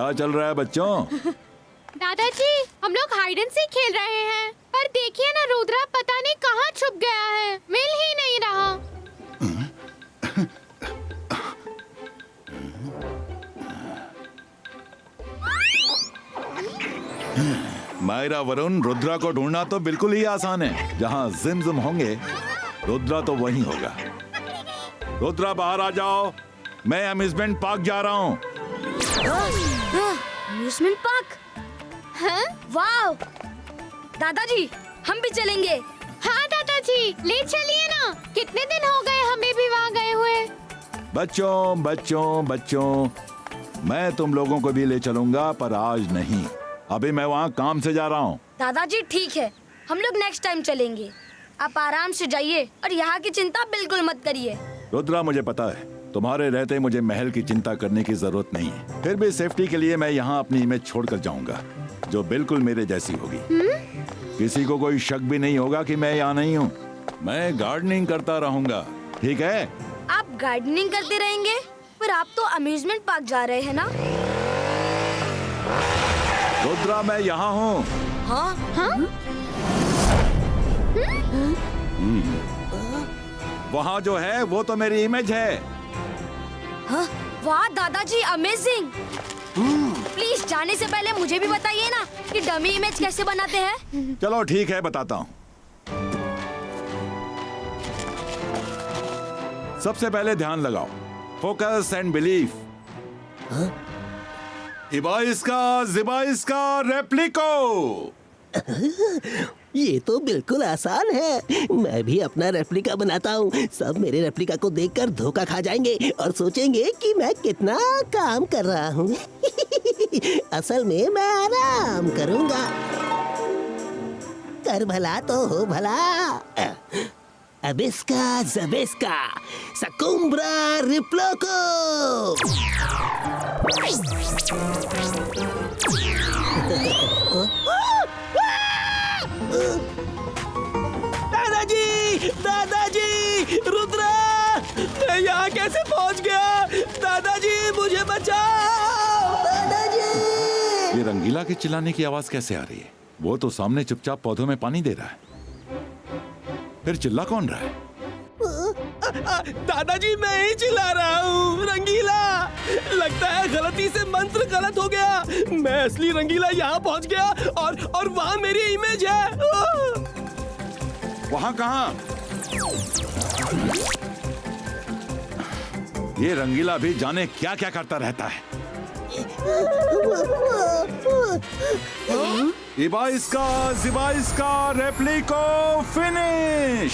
क्या चल रहा है बच्चों? दादाजी, हम लोग हाइड एंड सीक खेल रहे हैं, पर देखिए ना, रुद्रा पता नहीं कहाँ छुप गया है, मिल ही नहीं रहा। मायरा वरुण, रुद्रा को ढूंढना तो बिल्कुल ही आसान है। जहाँ जिम होंगे रुद्रा तो वहीं होगा। रुद्रा बाहर आ जाओ, मैं अम्यूजमेंट पार्क जा रहा हूँ। Amusement park? हाँ? वाह! दादाजी, हम भी चलेंगे। हाँ दादाजी, ले चलिए ना, कितने दिन हो गए हमें भी वहाँ गए हुए। बच्चों बच्चों बच्चों, मैं तुम लोगों को भी ले चलूंगा, पर आज नहीं। अभी मैं वहाँ काम से जा रहा हूँ। दादाजी ठीक है, हम लोग नेक्स्ट टाइम चलेंगे। आप आराम से जाइए और यहाँ की चिंता बिल्कुल मत करिए। रुद्रा, मुझे पता है तुम्हारे रहते मुझे महल की चिंता करने की जरूरत नहीं है। फिर भी सेफ्टी के लिए मैं यहाँ अपनी इमेज छोड़कर जाऊंगा, जो बिल्कुल मेरे जैसी होगी। किसी को कोई शक भी नहीं होगा कि मैं यहाँ नहीं हूँ। मैं गार्डनिंग करता रहूंगा, ठीक है? आप गार्डनिंग करते रहेंगे, पर आप तो अम्यूजमेंट पार्क जा रहे हैं ना? रुद्रा, मैं यहाँ हूँ। हाँ? हाँ? वहाँ जो है वो तो मेरी इमेज है। हाँ? वाह दादाजी, अमेजिंग! प्लीज जाने से पहले मुझे भी बताइए ना कि डमी इमेज कैसे बनाते हैं। चलो ठीक है, बताता हूँ। सबसे पहले ध्यान लगाओ, फोकस एंड बिलीफ। इबाइस का रेप्लिको। ये तो बिल्कुल आसान है। मैं भी अपना रेप्लिका बनाता हूँ। सब मेरे रेप्लिका को देखकर धोखा खा जाएंगे और सोचेंगे कि मैं कितना काम कर रहा हूँ। असल में मैं आराम करूँगा। कर भला तो हो भला। अबिस्का ज़बिस्का सकुम्ब्रा रिप्लोको। दादाजी, रुद्रा, मैं यहाँ कैसे पहुँच गया? दादाजी, मुझे बचाओ! दादाजी! ये रंगीला के चिल्लाने की आवाज कैसे आ रही है? वो तो सामने चुपचाप पौधों में पानी दे रहा है। फिर चिल्ला कौन रहा है? दादाजी, मैं ही चिल्ला रहा हूँ। रंगीला, लगता है गलती से मंत्र गलत हो गया। मैं असली रंगीला यहाँ पहुँच गया और वहाँ मेरी इमेज है। वहाँ कहाँ? ये रंगीला भी जाने क्या क्या करता रहता है। इबाइस का रेप्लिको फिनिश।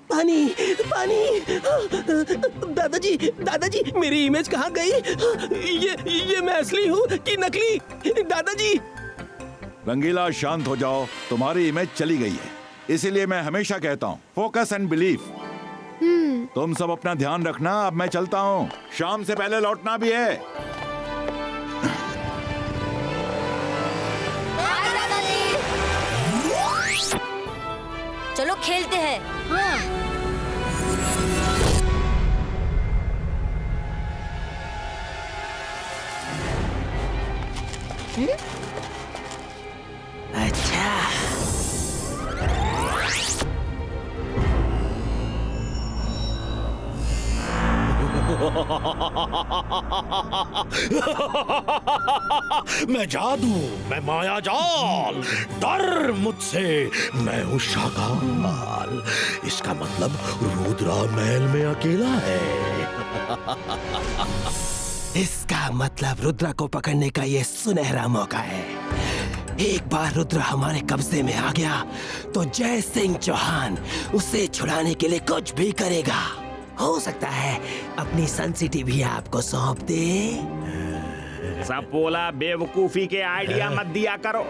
पानी, पानी। दादाजी, मेरी इमेज कहाँ गई? ये मैं असली हूँ कि नकली? दादाजी! रंगीला, शांत हो जाओ। तुम्हारी इमेज चली गई है, इसीलिए मैं हमेशा कहता हूँ फोकस एंड बिलीफ। तुम सब अपना ध्यान रखना। अब मैं चलता हूँ, शाम से पहले लौटना भी है। चलो खेलते हैं। हाँ। अच्छा, मैं जादू, मैं माया जाल, डर मुझसे, मैं हूँ शाकाल। इसका मतलब रुद्रा महल में अकेला है। इसका मतलब रुद्रा को पकड़ने का ये सुनहरा मौका है। एक बार रुद्र हमारे कब्जे में आ गया तो जय सिंह चौहान उसे छुड़ाने के लिए कुछ भी करेगा। हो सकता है अपनी सन सिटी भी आपको सौंप दे। सब बोला बेवकूफी के आइडिया मत दिया करो।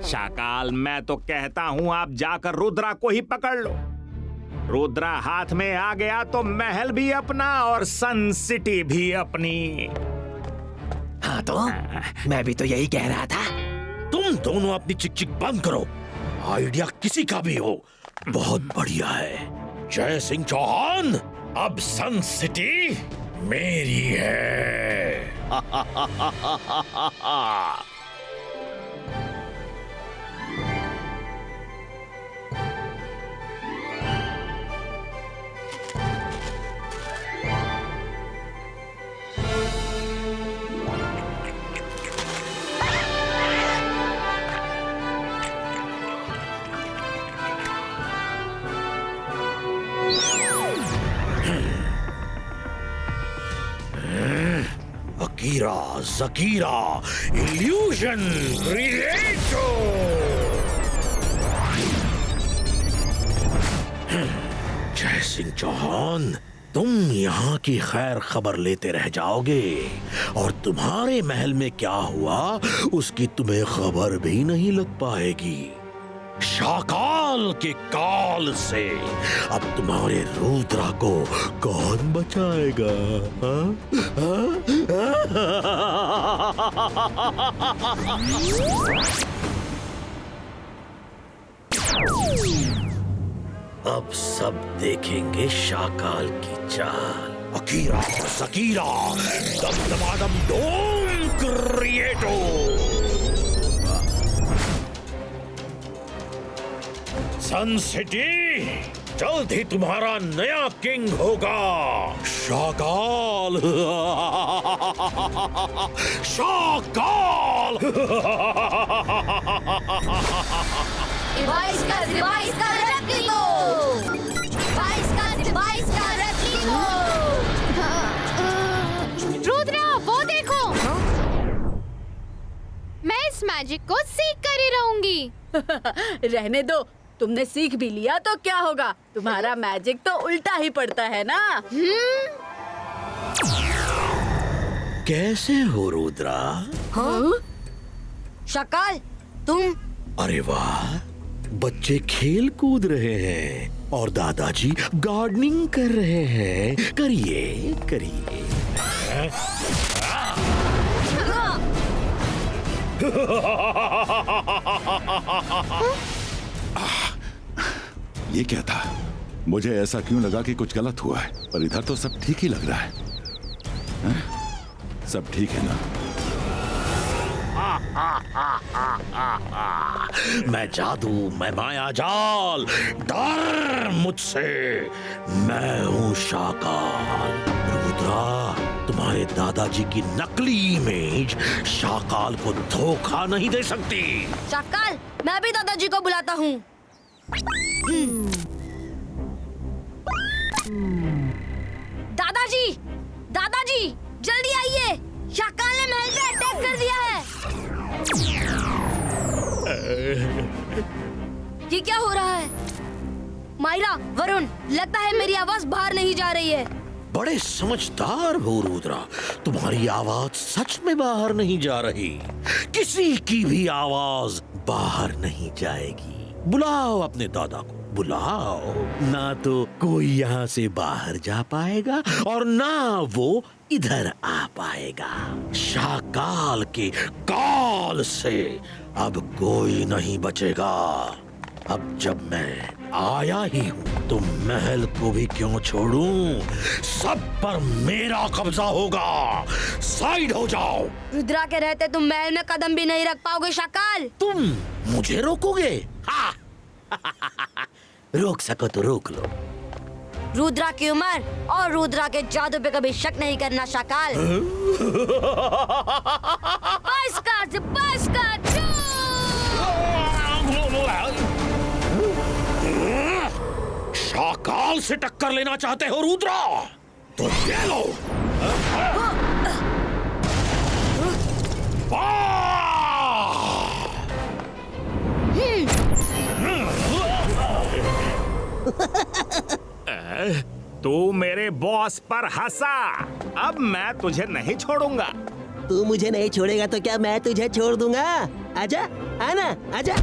शाकाल, मैं तो कहता हूँ आप जाकर रुद्रा को ही पकड़ लो। रुद्रा हाथ में आ गया तो महल भी अपना और सन सिटी भी अपनी। हाँ तो मैं भी तो यही कह रहा था। तुम दोनों अपनी चिक चिक बंद करो। आइडिया किसी का भी हो, बहुत बढ़िया है। जय सिंह चौहान, अब सन सिटी मेरी है। अकीरा जकीरा इल्यूजन क्रिएटो। जय सिंह चौहान, तुम यहाँ की खैर खबर लेते रह जाओगे और तुम्हारे महल में क्या हुआ उसकी तुम्हें खबर भी नहीं लग पाएगी। शाकाल के काल से अब तुम्हारे रुद्रा को कौन बचाएगा? अब सब देखेंगे शाकाल की चाल। अकीरा सकीरा दमदमादम डोम क्रिएटो। सन सिटी जल्द ही तुम्हारा नया किंग होगा, शाकाल। शाकाल। डिवाइस का रेप्लिको। डिवाइस का रेप्लिको। रुद्रा, वो देखो। मैं इस मैजिक को सीख कर ही रहूंगी। रहने दो, तुमने सीख भी लिया तो क्या होगा? तुम्हारा मैजिक तो उल्टा ही पड़ता है ना। कैसे हो रुद्रा? हाँ? शाकाल, तुम? अरे वाह, बच्चे खेल कूद रहे हैं और दादाजी गार्डनिंग कर रहे हैं। करिए करिए। ये क्या था? मुझे ऐसा क्यों लगा कि कुछ गलत हुआ है, पर इधर तो सब ठीक ही लग रहा है। सब ठीक है ना? मैं जादू, मैं माया जाल, डर मुझसे। मैं हूँ शाकाल। रुद्रा, तुम्हारे दादाजी की नकली इमेज शाकाल को धोखा नहीं दे सकती। शाकाल, मैं भी दादाजी को बुलाता हूँ। दादाजी, दादाजी, जल्दी आइए। शाकाल ने महल पे अटैक कर दिया है। ये क्या हो रहा है? मायरा, वरुण, लगता है मेरी आवाज बाहर नहीं जा रही है। बड़े समझदार हो रुद्रा, तुम्हारी आवाज सच में बाहर नहीं जा रही। किसी की भी आवाज बाहर नहीं जाएगी। बुलाओ अपने दादा को, बुलाओ। ना तो कोई यहाँ से बाहर जा पाएगा और ना वो इधर आ पाएगा। शाकाल के काल से अब कोई नहीं बचेगा। अब जब मैं आया ही हूँ तो महल को भी क्यों छोड़ूं? सब पर मेरा कब्जा होगा। साइड हो जाओ। रुद्रा के रहते तुम महल में कदम भी नहीं रख पाओगे शाकाल। तुम मुझे रोकोगे? हाँ। रोक सको तो रोक लो। रुद्रा की उम्र और रुद्रा के जादू पे कभी शक नहीं करना शाकाल। बस कर, बस कर। शाकाल से टक्कर लेना चाहते हो रुद्रा? तो ये लो। तू मेरे बॉस पर हंसा, अब मैं तुझे नहीं छोड़ूंगा। तू मुझे नहीं छोड़ेगा तो क्या मैं तुझे छोड़ दूंगा? आजा, आना, आजा।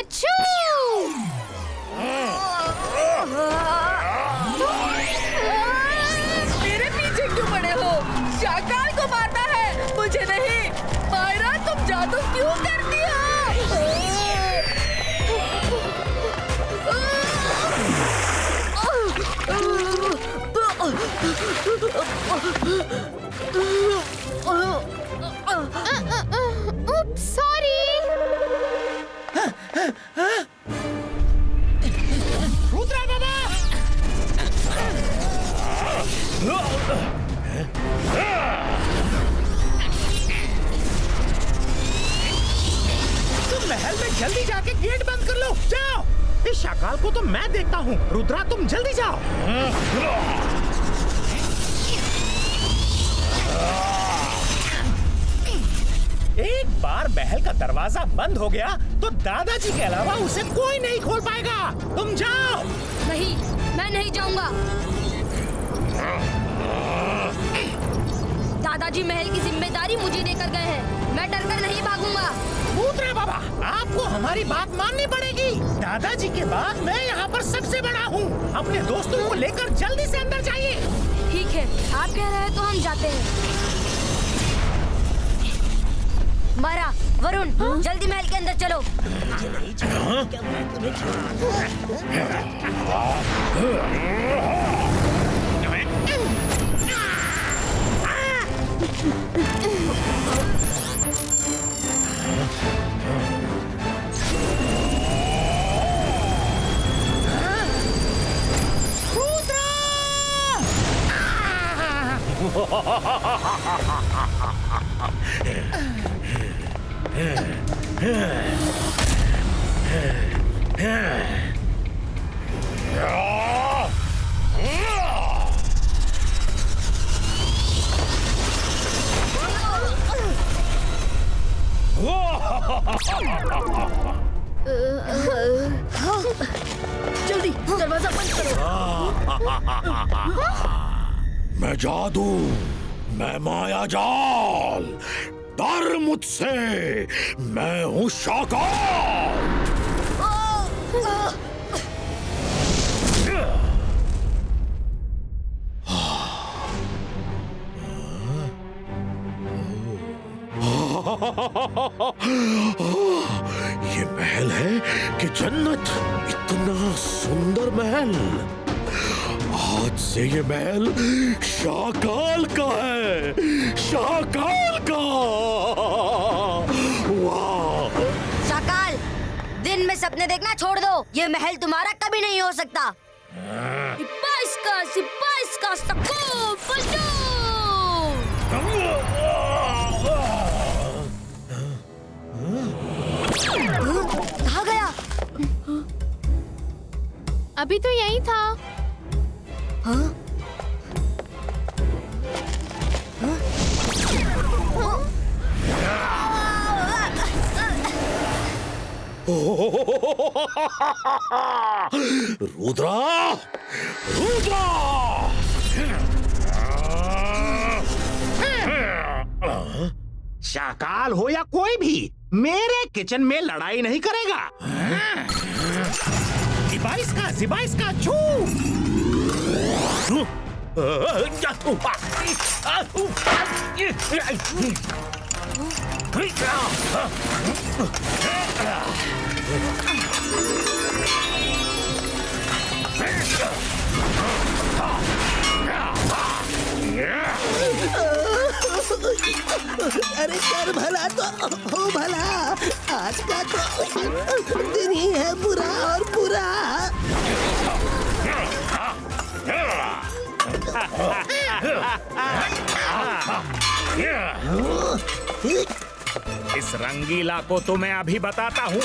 अच्छू! मेरे पीछे क्यों पड़े हो? शाकाल को मारना है, मुझे नहीं। मायरा, तुम जादू क्यों करती हो? Oops, sorry. रुद्रा बाबा! तुम महल में जल्दी जाके गेट बंद कर लो, जाओ। इस शाकाल को तो मैं देखता हूँ। रुद्रा, तुम जल्दी जाओ। एक बार महल का दरवाजा बंद हो गया तो दादाजी के अलावा उसे कोई नहीं खोल पाएगा। तुम जाओ। नहीं, मैं नहीं जाऊंगा। दादाजी महल की जिम्मेदारी मुझे देकर गए हैं। मैं डरकर नहीं भागूंगा। रुद्रा बाबा, आपको हमारी बात माननी पड़ेगी। दादाजी के बाद मैं यहाँ पर सबसे बड़ा हूँ। अपने दोस्तों को लेकर जल्दी से अंदर जाइए। ठीक है, आप कह रहे हैं तो हम जाते हैं। मारा, वरुण, जल्दी महल के अंदर चलो। जल्दी दरवाजा बंद करो। मैं जादू, मैं माया जाल, डर मुझसे, मैं हूँ शाकाल। ये महल है कि जन्नत, इतना सुंदर महल। आज से ये महल शाकाल का है, शाकाल का। वाह! शाकाल, दिन में सपने देखना छोड़ दो। ये महल तुम्हारा कभी नहीं हो सकता। सिपाही का सको बचो। कहाँ गया? अभी तो यही था। हाँ? रुद्रा, रुद्रा! शाकाल हो या कोई भी, मेरे किचन में लड़ाई नहीं करेगा। जिबाइस का छू! अरे कर भला तो हो भला। आज का तो दिन ही है बुरा और बुरा। इस रंगीला को तो मैं अभी बताता हूँ।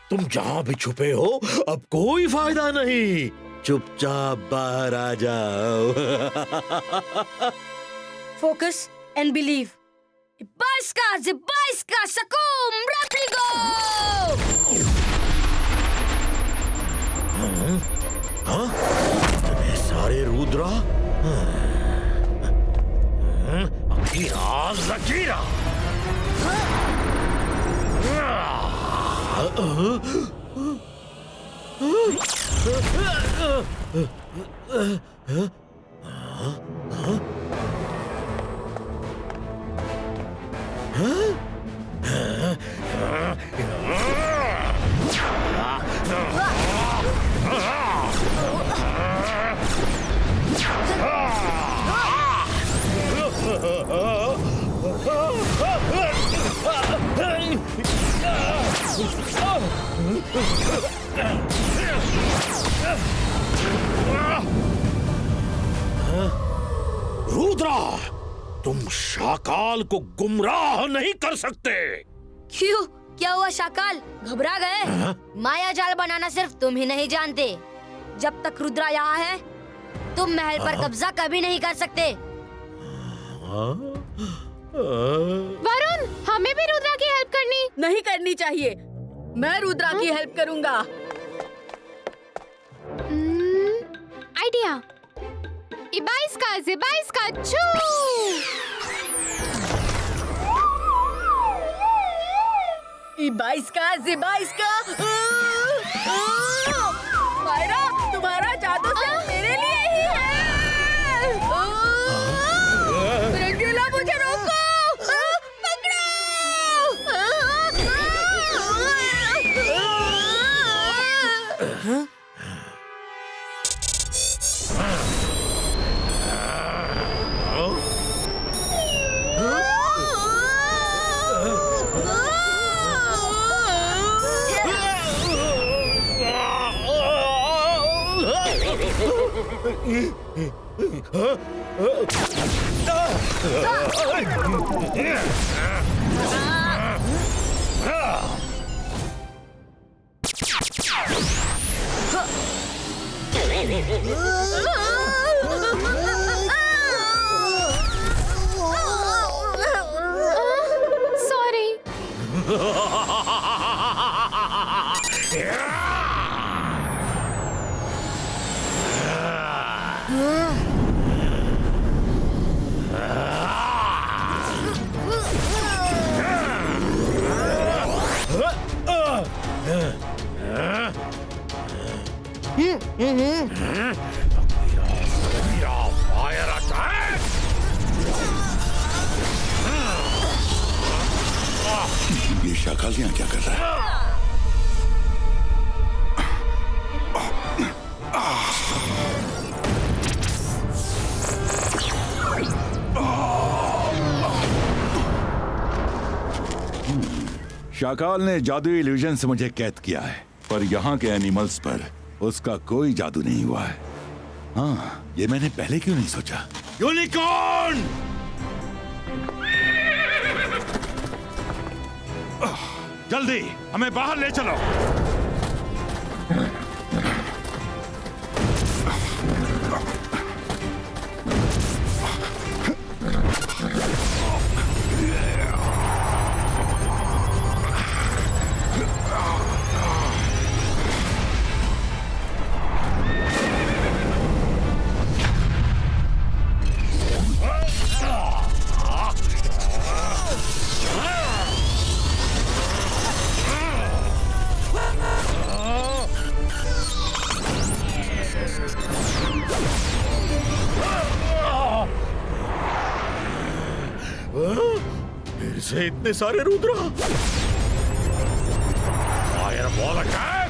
तुम जहां भी छुपे हो अब कोई फायदा नहीं, चुपचाप बाहर आ जाओ। Focus and believe. Ibaiska, Sakum, Rapigo! इतने सारे रुद्रा, अकीरा ज़कीरा। रुद्रा, तुम शाकाल को गुमराह नहीं कर सकते। क्यों? क्या हुआ शाकाल? घबरा गए? माया जाल बनाना सिर्फ तुम ही नहीं जानते। जब तक रुद्रा यहाँ है तुम महल पर कब्जा कभी नहीं कर सकते। वरुण, हमें भी रुद्रा की हेल्प करनी। नहीं करनी चाहिए। मैं रुद्रा की हेल्प करूंगा। आइडिया। इबाइस्का, ज़िबाइस्का, छू! इबाइस्का, ज़िबाइस्का। मायरा, तुम्हारा जादू सिर्फ मेरे लिए ही है। रंगीला, मुझे रोको। पकड़ो। सॉरी। Fire attack. ये शाकाल यहाँ क्या कर रहा है? शाकाल ने जादुई इल्यूजन से मुझे कैद किया है, पर यहाँ के एनिमल्स पर उसका कोई जादू नहीं हुआ है। हाँ, ये मैंने पहले क्यों नहीं सोचा? यूनिकॉर्न! जल्दी हमें बाहर ले चलो। फिर से इतने सारे Rudra. Fire ball attack.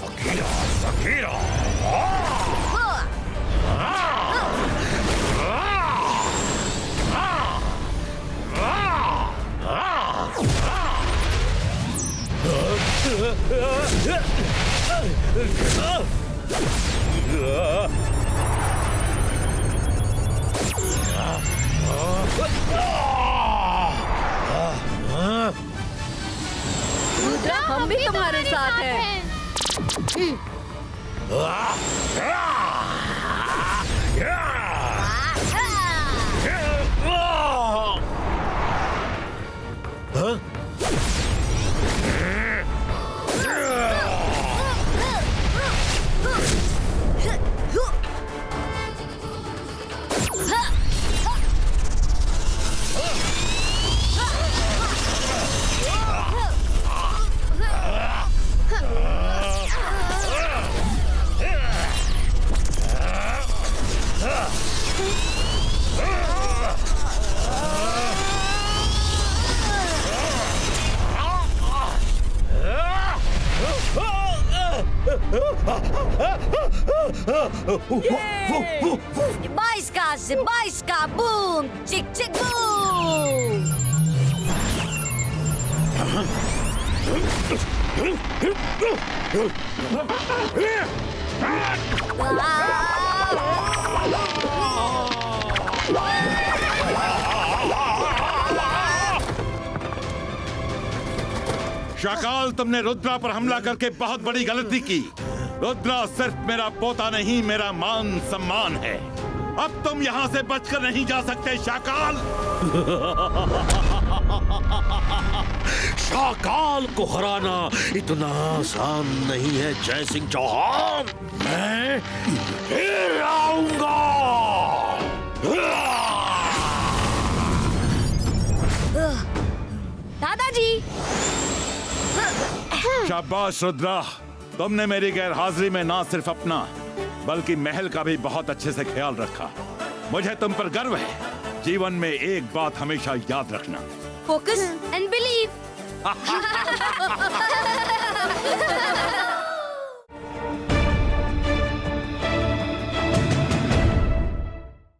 Akira, Shakira. साथ हैं। बाईस का बूम चिक चिक बूम। शाकाल, तुमने रुद्रा पर हमला करके बहुत बड़ी गलती की। रुद्रा सिर्फ मेरा पोता नहीं, मेरा मान सम्मान है। अब तुम यहाँ से बचकर नहीं जा सकते शाकाल। शाकाल को हराना इतना आसान नहीं है जय सिंह चौहान। मैं फिर आऊंगा। दादाजी। शाबाश रुद्रा, तुमने मेरी गैर हाजिरी में ना सिर्फ अपना बल्कि महल का भी बहुत अच्छे से ख्याल रखा। मुझे तुम पर गर्व है। जीवन में एक बात हमेशा याद रखना, फोकस एंड बिलीव।